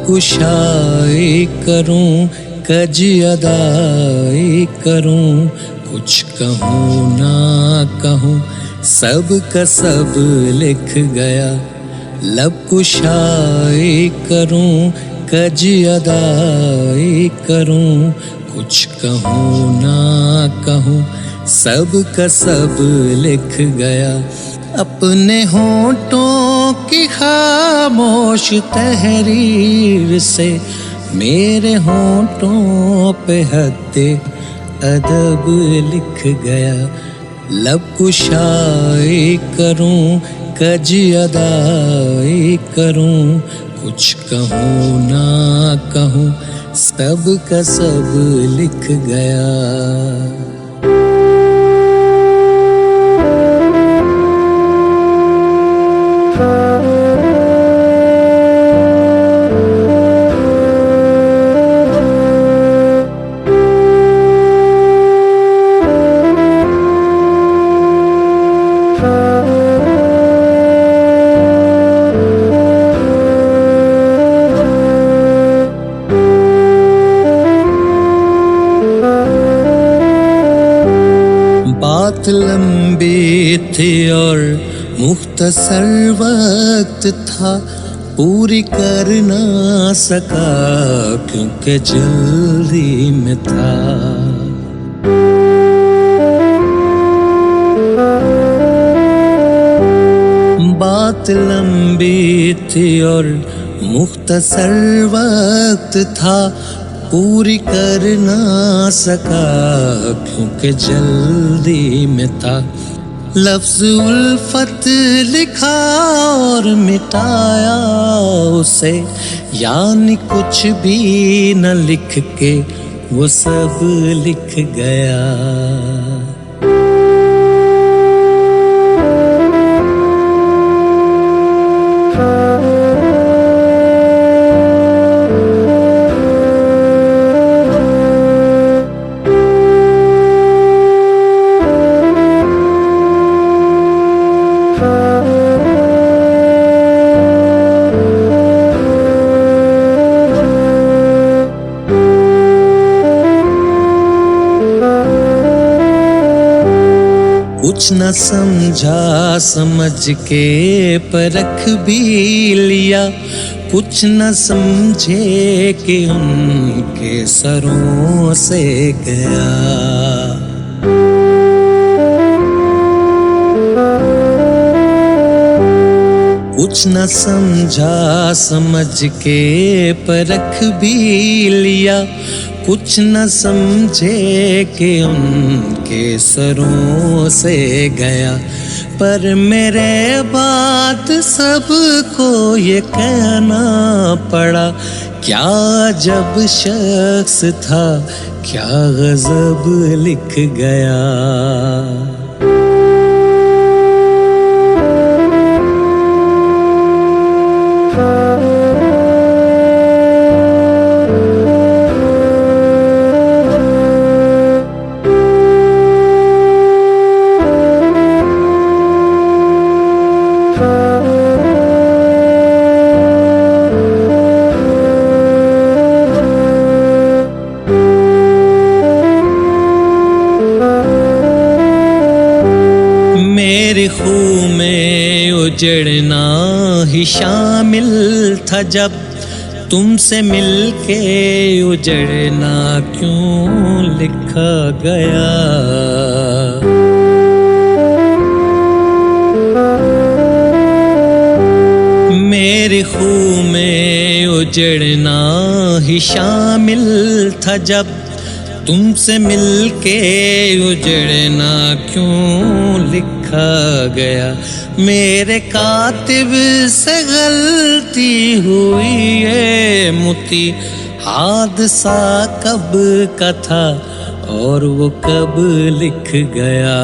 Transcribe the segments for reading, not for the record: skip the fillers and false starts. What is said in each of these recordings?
कुशाई करूं, कज अदाई करूं, कुछ कहूं ना कहूं, सब का सब लिख गया। लब कुशाई करूं, कज अदाई करूं, कुछ कहूं ना कहूं, सब का सब लिख गया। अपने होंठों की खामोश तहरीर से मेरे होंठों पे हद्दे अदब लिख गया। लब कुशाई करूं, कज अदाई करूं, कुछ कहूं ना कहूं, सब का सब लिख गया। बात लंबी थी और मुख्तसर वक्त था, पूरी कर ना सका क्योंकि जल्दी में था। बात लंबी थी और मुख्तसर वक्त था, पूरी कर ना सका क्योंकि जल्दी में था। लफ्ज़ उल्फत लिखा और मिटाया उसे, यानी कुछ भी न लिख के वो सब लिख गया। कुछ न समझा समझ के परख भी लिया, कुछ न समझे कि उनके सरों से गया। कुछ न समझा समझ के परख भी लिया, कुछ न समझे कि उनके सरों से गया। पर मेरे बाद सबको ये कहना पड़ा, क्या जब शख्स था, क्या गज़ब लिख गया। मेरे खून में उजड़ना ही शामिल था, जब तुमसे मिलके उजड़ना क्यों लिखा गया। मेरे खून में उजड़ना ही शामिल था, जब तुमसे मिलके उजड़ना क्यों लिखा गया। मेरे कातिब से गलती हुई है मुती, हादसा कब का था और वो कब लिख गया।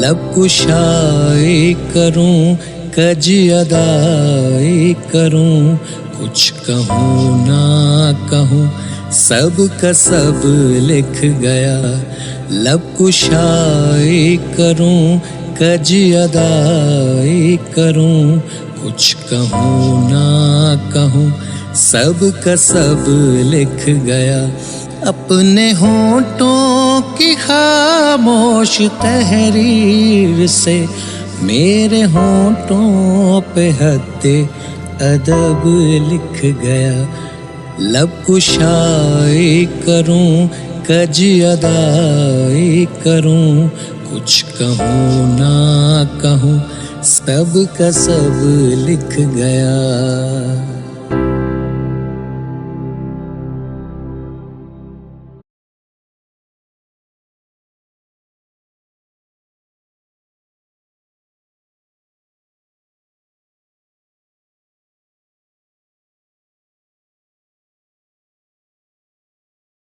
लब कुशाई करूं, कज अदाई करूं, कुछ कहूं ना कहूं, सब का सब लिख गया। लब कुशाई करूं, कज अदाए करूं, कुछ कहूँ ना कहूँ सब का सब लिख गया अपने होंठों की खामोश तहरीर से। मेरे होंठों पे हद्दे अदब लिख गया। लब कुशाए करूं, कज अदाए करूं, कुछ कहूँ ना कहूँ सब का सब लिख गया।